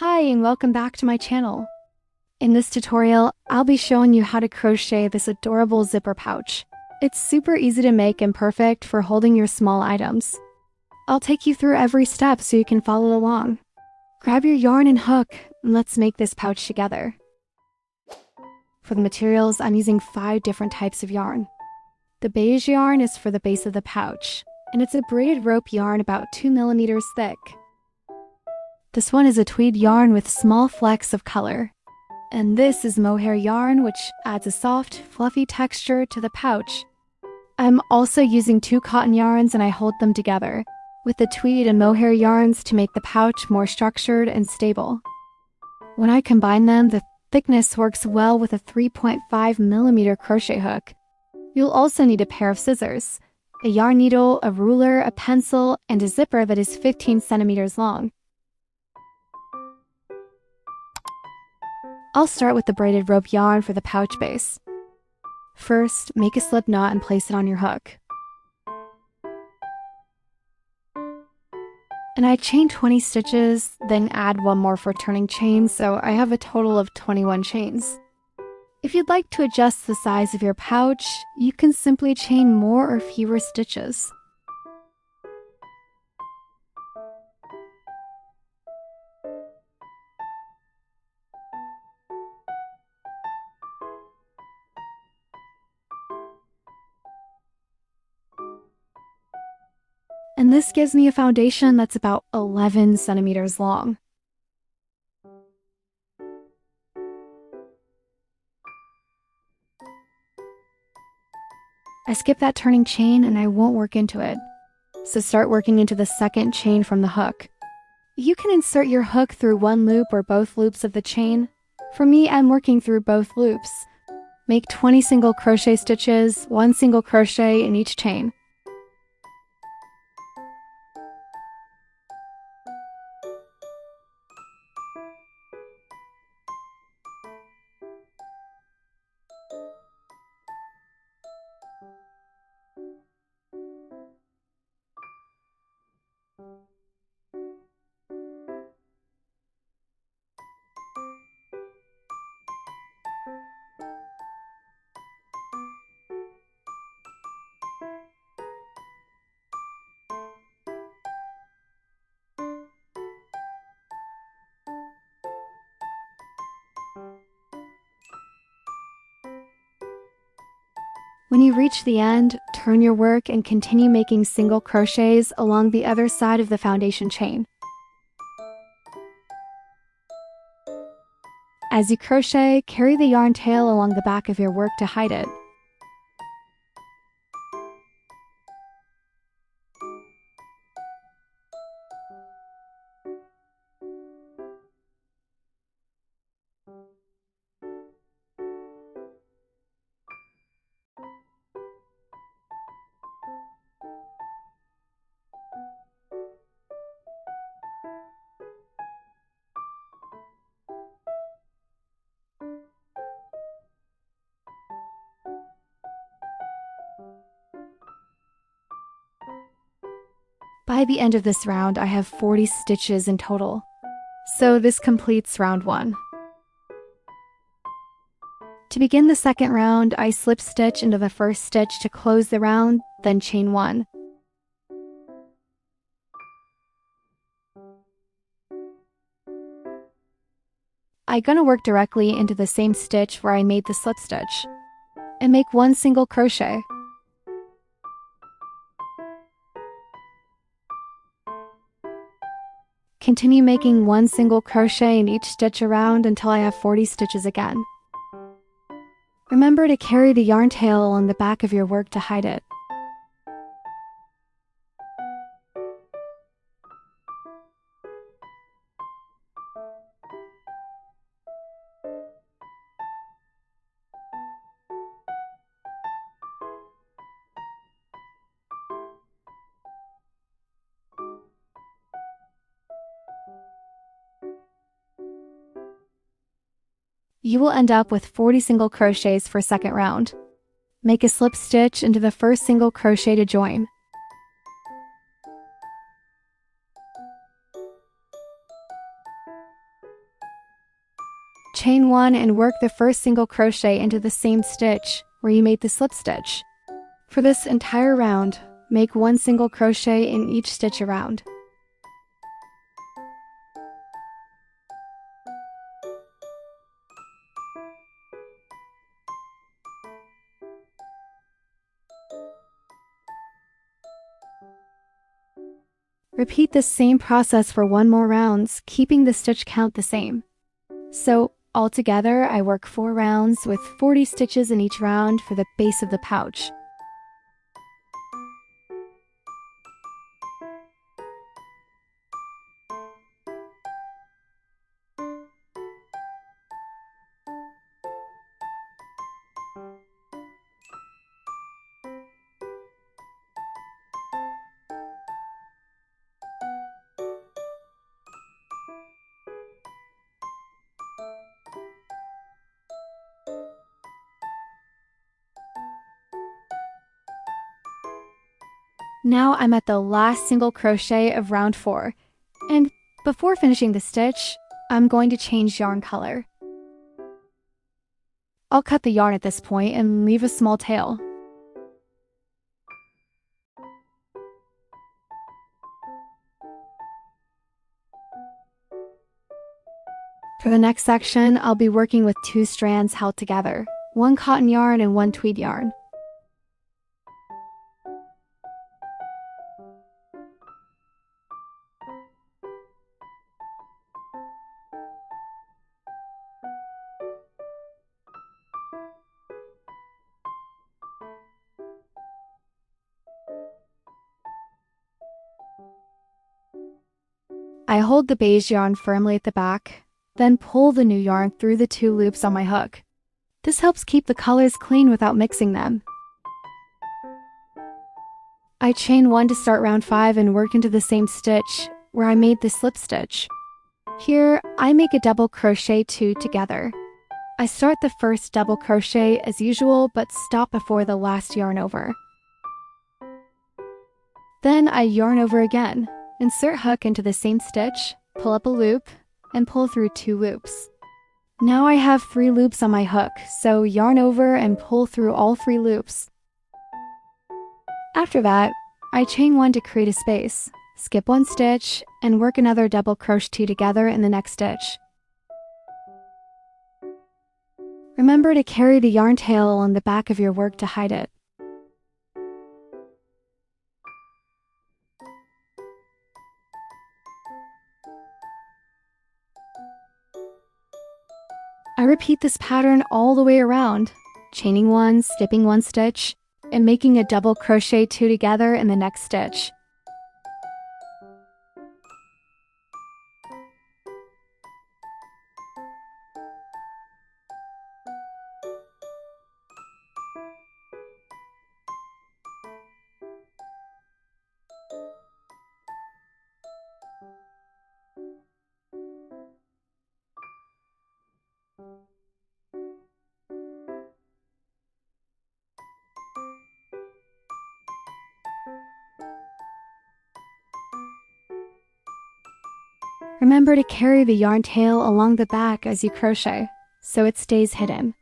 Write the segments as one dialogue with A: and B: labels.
A: Hi and welcome back to my channel. In this tutorial, I'll be showing you how to crochet this adorable zipper pouch. It's super easy to make and perfect for holding your small items. I'll take you through every step so you can follow along. Grab your yarn and hook, and let's make this pouch together. For the materials, I'm using 5 different types of yarn. The beige yarn is for the base of the pouch, and it's a braided rope yarn about 2 millimeters thick. This one is a tweed yarn with small flecks of color. And this is mohair yarn, which adds a soft, fluffy texture to the pouch. I'm also using 2 cotton yarns and I hold them together with the tweed and mohair yarns to make the pouch more structured and stable. When I combine them, the thickness works well with a 3.5 millimeter crochet hook. You'll also need a pair of scissors, a yarn needle, a ruler, a pencil, and a zipper that is 15 centimeters long. I'll start with the braided rope yarn for the pouch base. First, make a slip knot and place it on your hook. And I chain 20 stitches, then add 1 more for turning chains, so I have a total of 21 chains. If you'd like to adjust the size of your pouch, you can simply chain more or fewer stitches. And this gives me a foundation that's about 11 centimeters long. I skip that turning chain and I won't work into it. So start working into the second chain from the hook. You can insert your hook through 1 loop or both loops of the chain. For me, I'm working through both loops. Make 20 single crochet stitches, 1 single crochet in each chain. When you reach the end, turn your work and continue making single crochets along the other side of the foundation chain. As you crochet, carry the yarn tail along the back of your work to hide it. By the end of this round, I have 40 stitches in total. So this completes round 1. To begin the second round, I slip stitch into the first stitch to close the round, then chain 1. I'm gonna work directly into the same stitch where I made the slip stitch, and make 1 single crochet. Continue making 1 single crochet in each stitch around until I have 40 stitches again. Remember to carry the yarn tail along the back of your work to hide it. You will end up with 40 single crochets for second round. Make a slip stitch into the first single crochet to join. chain 1 and work the first single crochet into the same stitch where you made the slip stitch. For this entire round, make 1 single crochet in each stitch around. Repeat the same process for 1 more rounds, keeping the stitch count the same. So, altogether, I work 4 rounds with 40 stitches in each round for the base of the pouch. Now I'm at the last single crochet of round 4, and before finishing the stitch, I'm going to change yarn color. I'll cut the yarn at this point and leave a small tail. For the next section, I'll be working with 2 strands held together, 1 cotton yarn and 1 tweed yarn. I hold the beige yarn firmly at the back, then pull the new yarn through the 2 loops on my hook. This helps keep the colors clean without mixing them. I chain 1 to start round 5 and work into the same stitch where I made the slip stitch. Here, I make a double crochet 2 together. I start the first double crochet as usual but stop before the last yarn over. Then I yarn over again, insert hook into the same stitch, pull up a loop, and pull through 2 loops. Now I have 3 loops on my hook, so yarn over and pull through all 3 loops. After that, I chain 1 to create a space, skip 1 stitch, and work another double crochet 2 together in the next stitch. Remember to carry the yarn tail along the back of your work to hide it. I repeat this pattern all the way around, chaining 1, skipping 1 stitch, and making a double crochet 2 together in the next stitch. Remember to carry the yarn tail along the back as you crochet, so it stays hidden.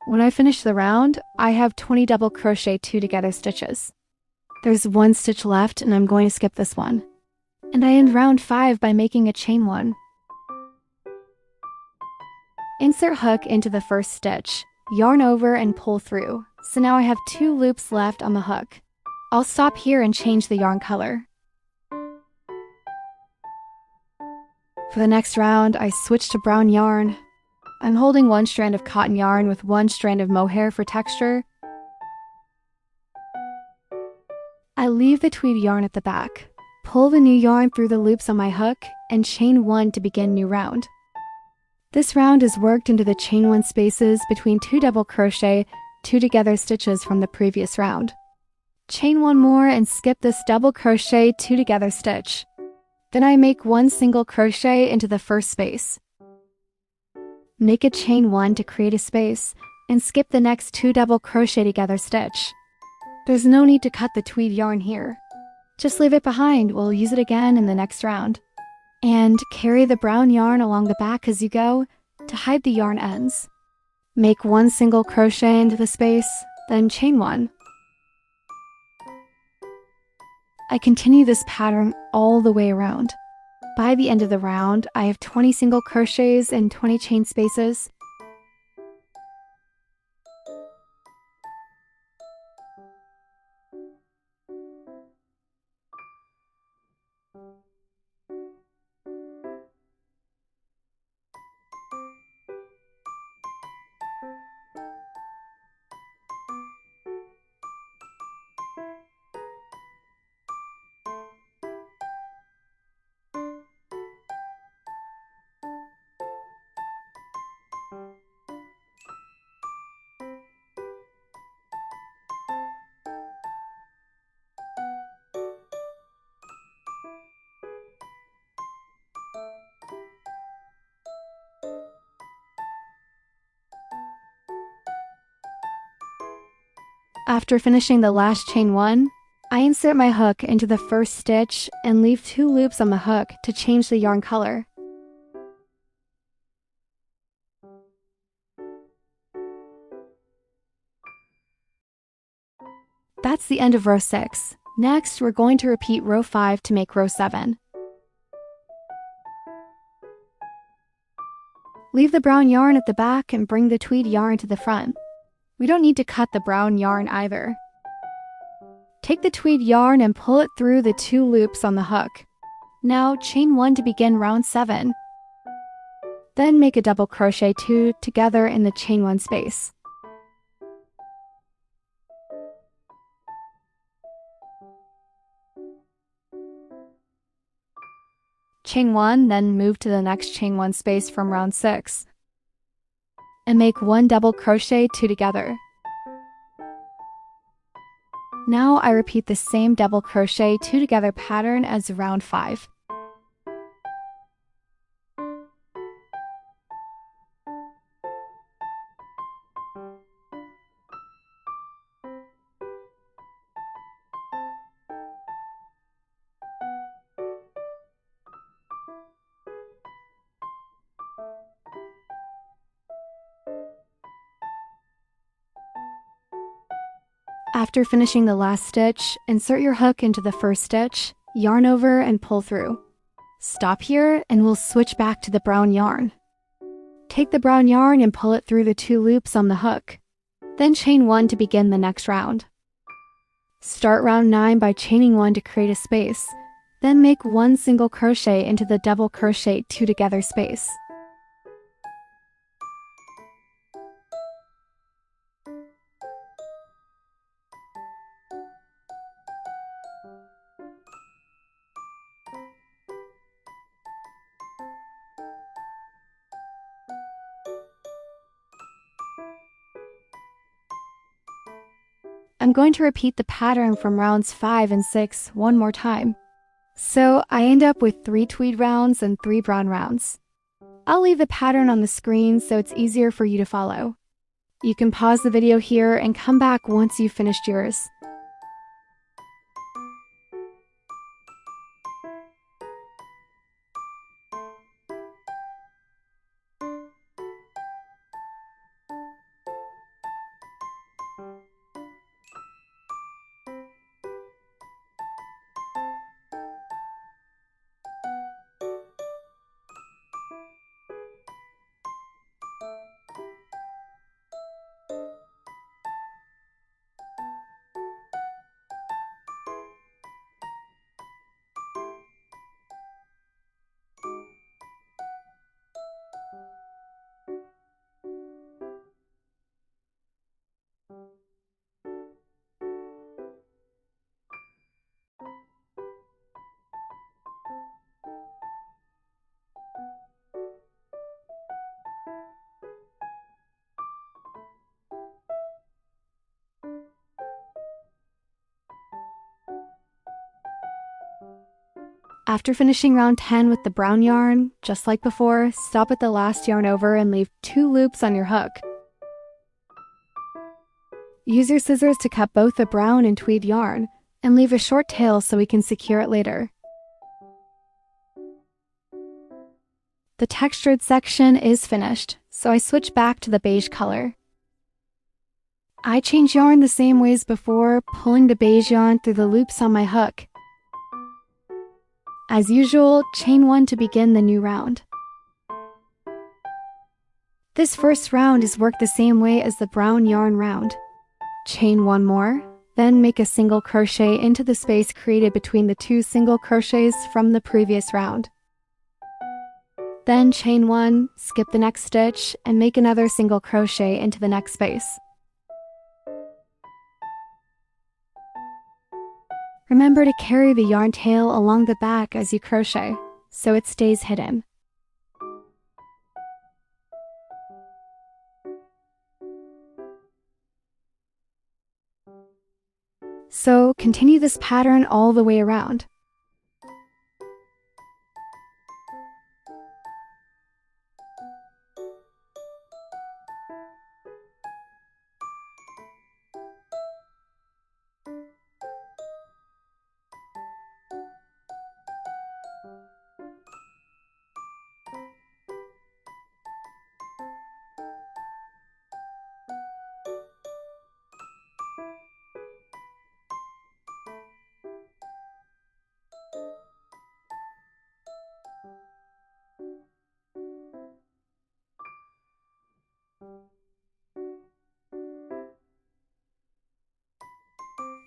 A: When I finish the round, I have 20 double crochet 2 together stitches. There's one stitch left and I'm going to skip this one. And I end round 5 by making a chain 1. Insert hook into the first stitch, yarn over and pull through. So now I have 2 loops left on the hook. I'll stop here and change the yarn color. For the next round, I switch to brown yarn. I'm holding one strand of cotton yarn with one strand of mohair for texture. I leave the tweed yarn at the back, pull the new yarn through the loops on my hook, and chain 1 to begin new round. This round is worked into the chain 1 spaces between 2 double crochet, 2 together stitches from the previous round. Chain 1 more and skip this double crochet 2 together stitch. Then I make 1 single crochet into the first space. Make a chain 1 to create a space, and skip the next 2 double crochet together stitch. There's no need to cut the tweed yarn here. Just leave it behind, we'll use it again in the next round. And carry the brown yarn along the back as you go to hide the yarn ends. Make 1 single crochet into the space, then chain 1. I continue this pattern all the way around. By the end of the round, I have 20 single crochets and 20 chain spaces. After finishing the last chain 1, I insert my hook into the first stitch and leave 2 loops on the hook to change the yarn color. That's the end of row 6. Next, we're going to repeat row 5 to make row 7. Leave the brown yarn at the back and bring the tweed yarn to the front. We don't need to cut the brown yarn either. Take the tweed yarn and pull it through the 2 loops on the hook. Now chain 1 to begin round 7. Then make a double crochet 2 together in the chain 1 space. Chain 1, then move to the next chain 1 space from round 6. And make 1 double crochet 2 together. Now I repeat the same double crochet 2 together pattern as round 5. After finishing the last stitch, insert your hook into the first stitch, yarn over and pull through. Stop here and we'll switch back to the brown yarn. Take the brown yarn and pull it through the 2 loops on the hook. Then chain 1 to begin the next round. Start round 9 by chaining 1 to create a space, then make 1 single crochet into the double crochet 2 together space. I'm going to repeat the pattern from rounds 5 and 6 one more time. So I end up with 3 tweed rounds and 3 brown rounds. I'll leave the pattern on the screen so it's easier for you to follow. You can pause the video here and come back once you've finished yours. After finishing round 10 with the brown yarn, just like before, stop at the last yarn over and leave 2 loops on your hook. Use your scissors to cut both the brown and tweed yarn, and leave a short tail so we can secure it later. The textured section is finished, so I switch back to the beige color. I change yarn the same way as before, pulling the beige yarn through the loops on my hook. As usual, chain 1 to begin the new round. This first round is worked the same way as the brown yarn round. Chain 1 more, then make a single crochet into the space created between the 2 single crochets from the previous round. Then chain 1, skip the next stitch, and make another single crochet into the next space. Remember to carry the yarn tail along the back as you crochet, so it stays hidden. So continue this pattern all the way around.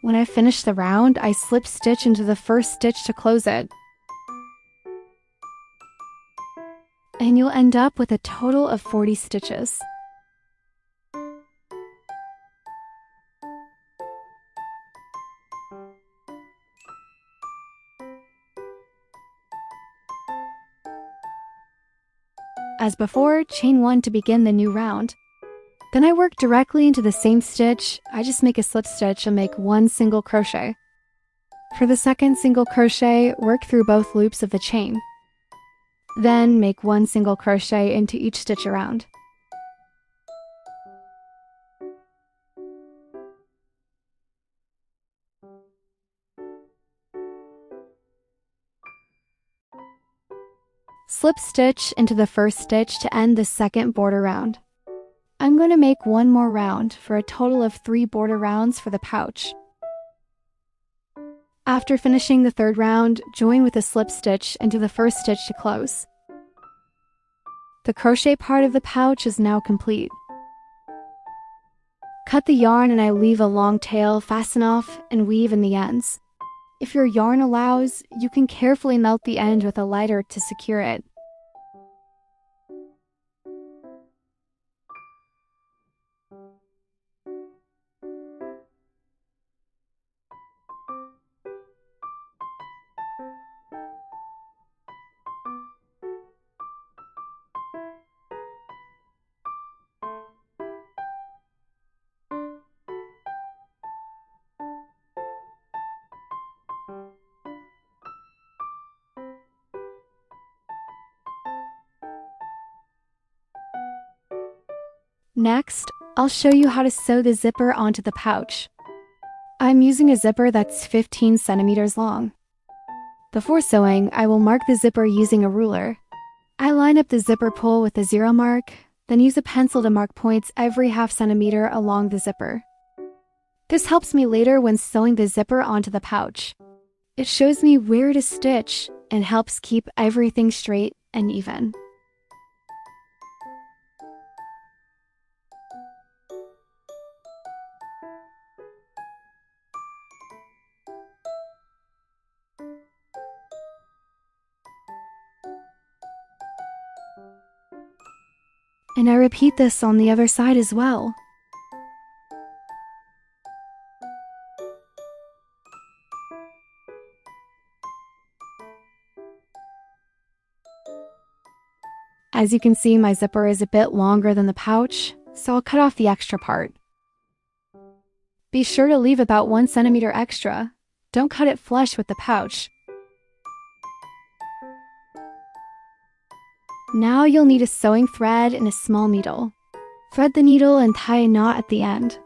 A: When I finish the round, I slip stitch into the first stitch to close it. And you'll end up with a total of 40 stitches. As before, chain 1 to begin the new round. Then I work directly into the same stitch. I just make a slip stitch and make 1 single crochet. For the second single crochet, work through both loops of the chain. Then make 1 single crochet into each stitch around. Slip stitch into the first stitch to end the second border round. I'm going to make 1 more round for a total of 3 border rounds for the pouch. After finishing the third round, join with a slip stitch into the first stitch to close. The crochet part of the pouch is now complete. Cut the yarn and I leave a long tail, fasten off, and weave in the ends. If your yarn allows, you can carefully melt the end with a lighter to secure it. Next, I'll show you how to sew the zipper onto the pouch. I'm using a zipper that's 15 centimeters long. Before sewing, I will mark the zipper using a ruler. I line up the zipper pull with a 0 mark, then use a pencil to mark points every ½ centimeter along the zipper. This helps me later when sewing the zipper onto the pouch. It shows me where to stitch and helps keep everything straight and even. And I repeat this on the other side as well. As you can see, my zipper is a bit longer than the pouch, so I'll cut off the extra part. Be sure to leave about 1 centimeter extra. Don't cut it flush with the pouch. Now you'll need a sewing thread and a small needle. Thread the needle and tie a knot at the end.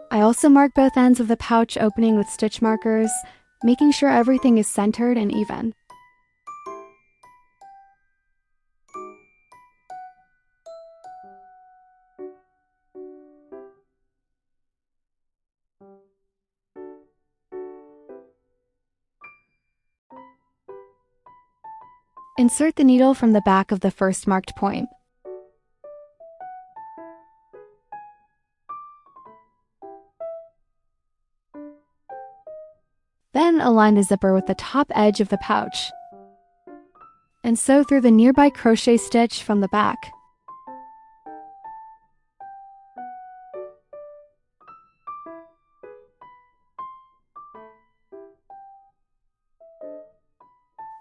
A: I also mark both ends of the pouch opening with stitch markers, making sure everything is centered and even. Insert the needle from the back of the first marked point. Then align the zipper with the top edge of the pouch and sew through the nearby crochet stitch from the back.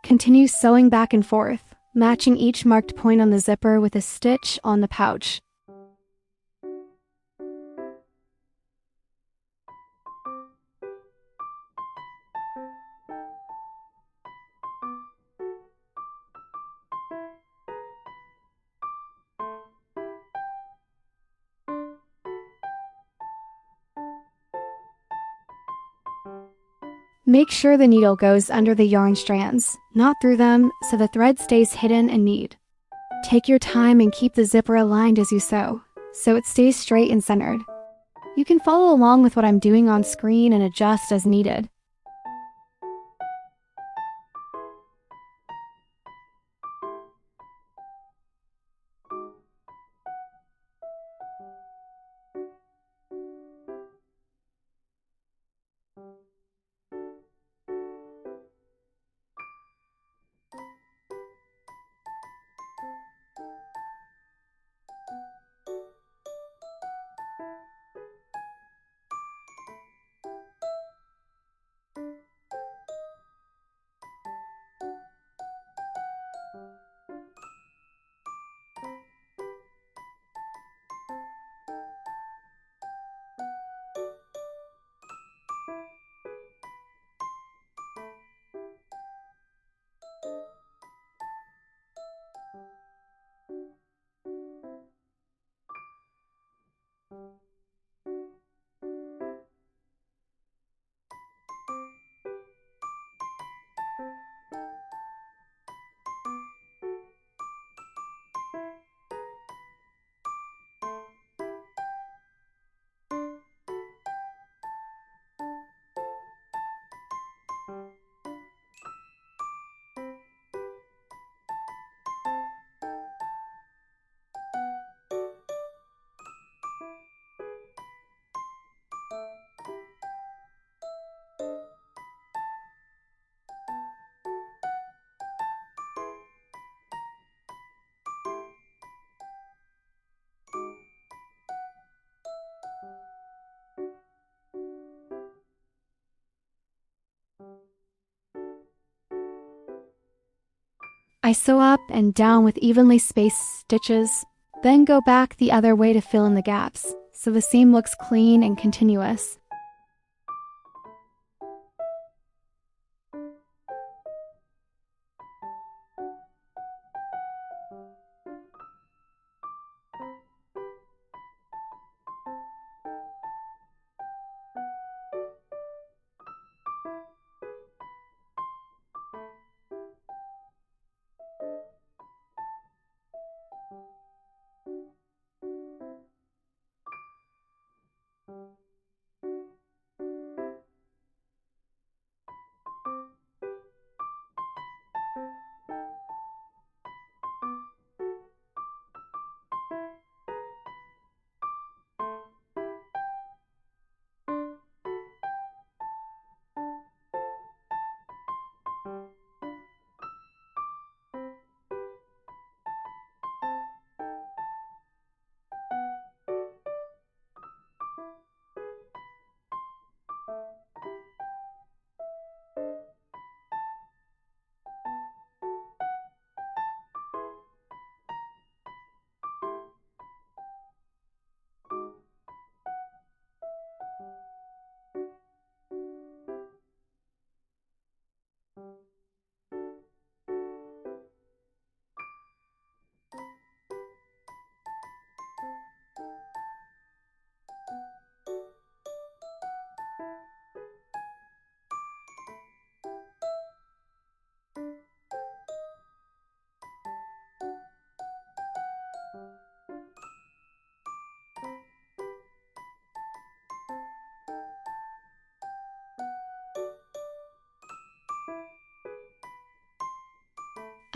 A: Continue sewing back and forth, matching each marked point on the zipper with a stitch on the pouch. Make sure the needle goes under the yarn strands, not through them, so the thread stays hidden and neat. Take your time and keep the zipper aligned as you sew, so it stays straight and centered. You can follow along with what I'm doing on screen and adjust as needed. I sew up and down with evenly spaced stitches, then go back the other way to fill in the gaps, so the seam looks clean and continuous.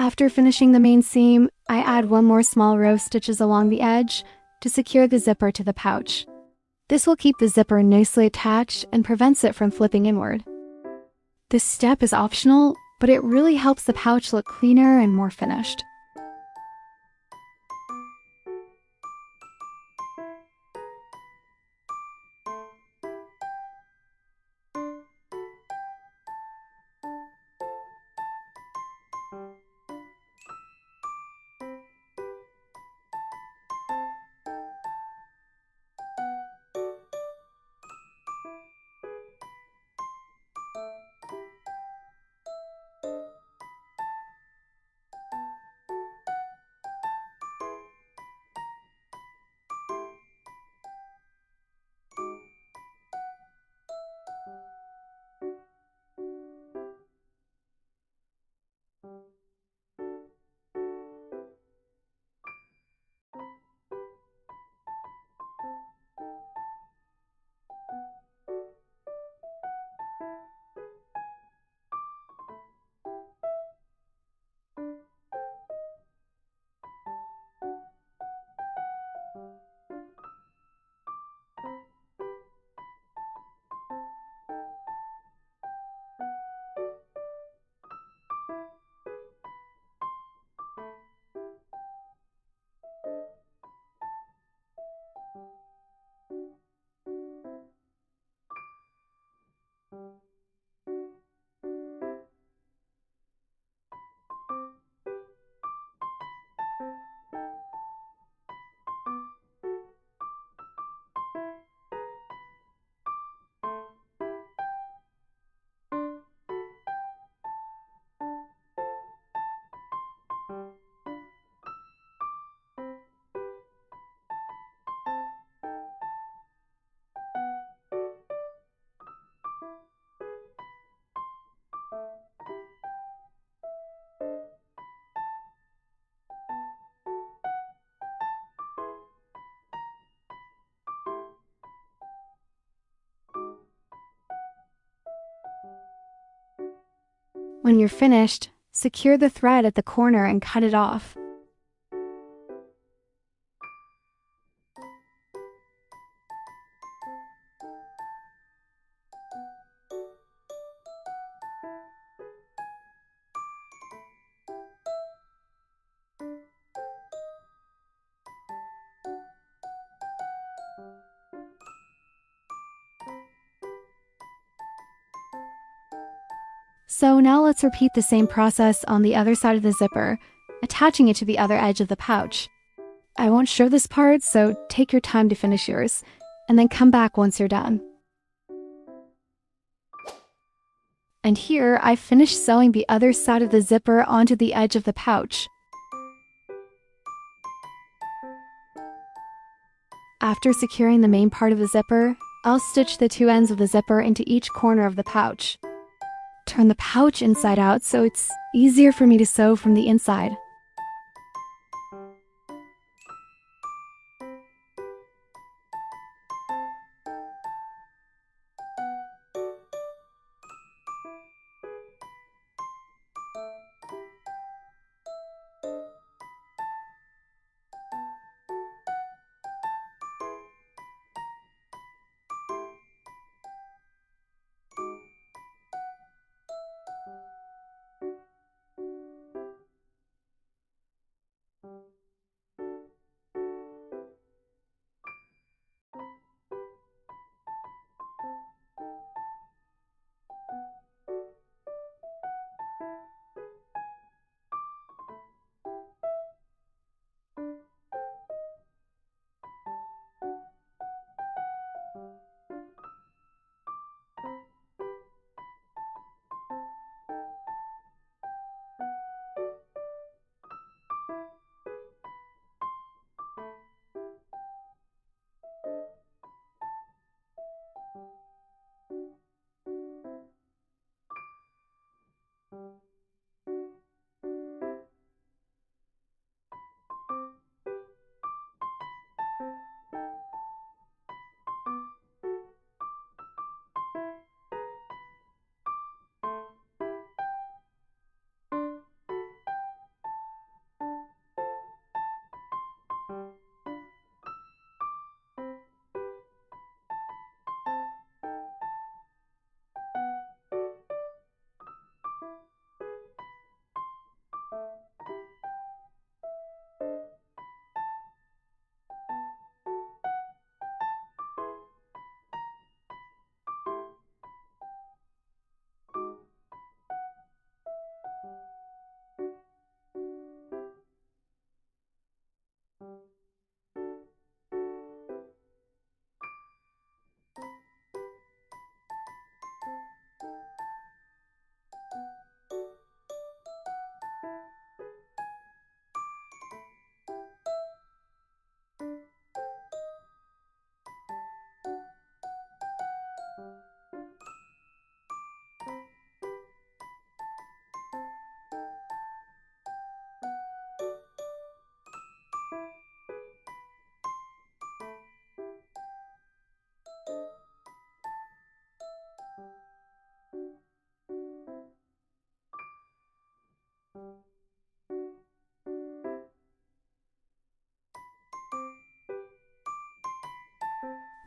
A: After finishing the main seam, I add one more small row of stitches along the edge to secure the zipper to the pouch. This will keep the zipper nicely attached and prevents it from flipping inward. This step is optional, but it really helps the pouch look cleaner and more finished. When you're finished, secure the thread at the corner and cut it off. So now let's repeat the same process on the other side of the zipper, attaching it to the other edge of the pouch. I won't show this part, so take your time to finish yours, and then come back once you're done. And here, I've finished sewing the other side of the zipper onto the edge of the pouch. After securing the main part of the zipper, I'll stitch the two ends of the zipper into each corner of the pouch. Turn the pouch inside out so it's easier for me to sew from the inside.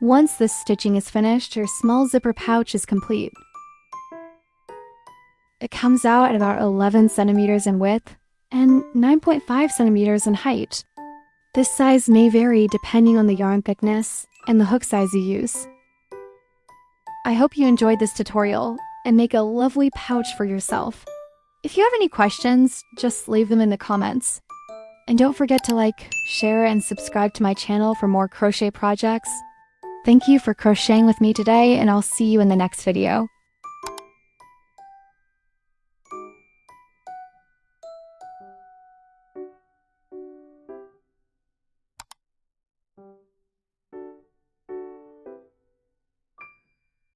A: Once this stitching is finished, your small zipper pouch is complete. It comes out at about 11 centimeters in width and 9.5 centimeters in height. This size may vary depending on the yarn thickness and the hook size you use. I hope you enjoyed this tutorial and make a lovely pouch for yourself. If you have any questions, just leave them in the comments. And don't forget to like, share, and subscribe to my channel for more crochet projects. Thank you for crocheting with me today, and I'll see you in the next video.